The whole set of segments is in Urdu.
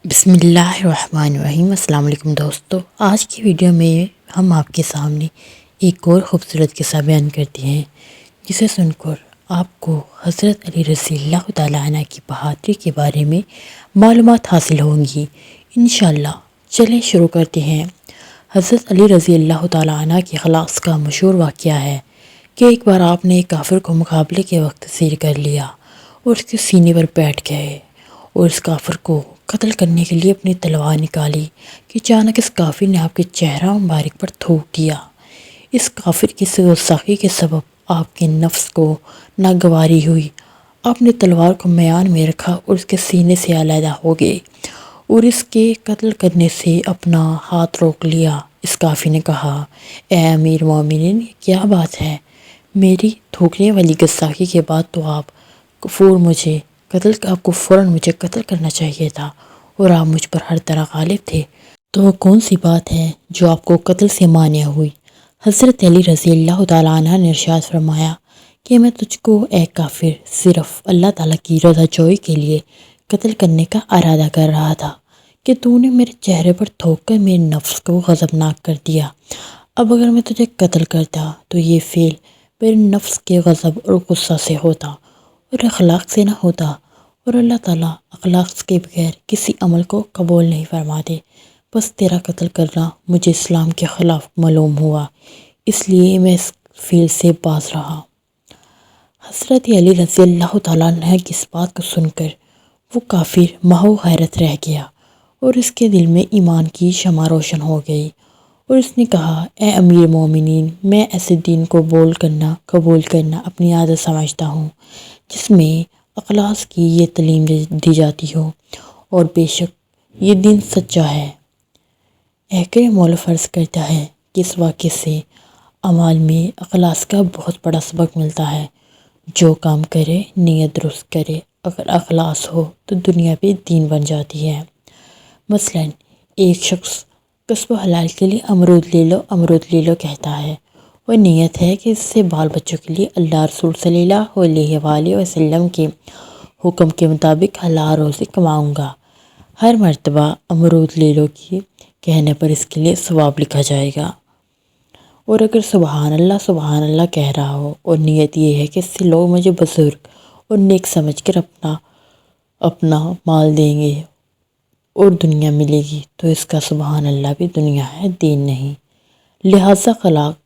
بسم اللہ الرحمن الرحیم۔ السلام علیکم دوستو، آج کی ویڈیو میں ہم آپ کے سامنے ایک اور خوبصورت قصہ بیان کرتے ہیں جسے سن کر آپ کو حضرت علی رضی اللہ تعالیٰ عنہ کی بہادری کے بارے میں معلومات حاصل ہوں گی انشاءاللہ۔ چلیں شروع کرتے ہیں۔ حضرت علی رضی اللہ تعالیٰ عنہ کے خلاص کا مشہور واقعہ ہے کہ ایک بار آپ نے ایک کافر کو مقابلے کے وقت اسیر کر لیا اور اس کے سینے پر بیٹھ گئے اور اس کافر کو قتل کرنے کے لیے اپنی تلوار نکالی کہ اچانک اس کافر نے آپ کے چہرہ مبارک پر تھوک دیا۔ اس کافر کی گستاخی کے سبب آپ کے نفس کو ناگواری ہوئی۔ آپ نے تلوار کو میان میں رکھا اور اس کے سینے سے علیحدہ ہو گئے اور اس کے قتل کرنے سے اپنا ہاتھ روک لیا۔ اس کافر نے کہا، اے امیر مومنین، کیا بات ہے؟ میری تھوکنے والی گستاخی کے بعد تو آپ کو فوراً مجھے قتل کرنا چاہیے تھا اور آپ مجھ پر ہر طرح غالب تھے، تو وہ کون سی بات ہے جو آپ کو قتل سے مانع ہوئی؟ حضرت علی رضی اللہ تعالیٰ عنہ نے ارشاد فرمایا کہ میں تجھ کو اے کافر صرف اللہ تعالیٰ کی رضا جوئی کے لیے قتل کرنے کا ارادہ کر رہا تھا کہ تو نے میرے چہرے پر تھوک کر میرے نفس کو غضبناک کر دیا۔ اب اگر میں تجھے قتل کرتا تو یہ فعل میرے نفس کے غضب اور غصہ سے ہوتا اور اخلاق سے نہ ہوتا، اور اللہ تعالیٰ اخلاق کے بغیر کسی عمل کو قبول نہیں فرماتے۔ بس تیرا قتل کرنا مجھے اسلام کے خلاف معلوم ہوا، اس لیے میں اس فعل سے باز رہا۔ حضرت علی رضی اللہ تعالیٰ عنہ کی اس بات کو سن کر وہ کافر مہو حیرت رہ گیا اور اس کے دل میں ایمان کی شمع روشن ہو گئی، اور اس نے کہا، اے امیر مومنین، میں ایسے دین کو قبول کرنا اپنی عادت سمجھتا ہوں جس میں اخلاص کی یہ تعلیم دی جاتی ہو، اور بے شک یہ دین سچا ہے۔ حکیم مولا فرض کرتا ہے کہ اس واقعے سے اعمال میں اخلاص کا بہت بڑا سبق ملتا ہے۔ جو کام کرے نیت درست کرے، اگر اخلاص ہو تو دنیا پہ دین بن جاتی ہے۔ مثلاً ایک شخص کسب و حلال کے لیے امرود لے لو کہتا ہے، اور نیت ہے کہ اس سے بال بچوں کے لیے اللہ رسول صلی اللہ علیہ وآلہ وسلم کے حکم کے مطابق حلال روزی کماؤں گا۔ ہر مرتبہ امرود لے لو کی کہنے پر اس کے لیے ثواب لکھا جائے گا، اور اگر سبحان اللہ کہہ رہا ہو اور نیت یہ ہے کہ اس سے لوگ مجھے بزرگ اور نیک سمجھ کر اپنا مال دیں گے اور دنیا ملے گی، تو اس کا سبحان اللہ بھی دنیا ہے، دین نہیں۔ لہٰذا اخلاق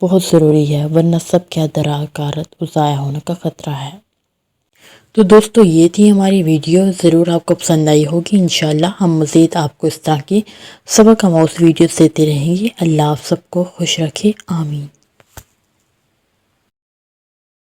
بہت ضروری ہے، ورنہ سب کیا دراکارت اور ضائع ہونے کا خطرہ ہے۔ تو دوستو، یہ تھی ہماری ویڈیو، ضرور آپ کو پسند آئی ہوگی۔ انشاءاللہ ہم مزید آپ کو اس طرح کی سبق آموز ویڈیوز دیتے رہیں گے۔ اللہ آپ سب کو خوش رکھے، آمین۔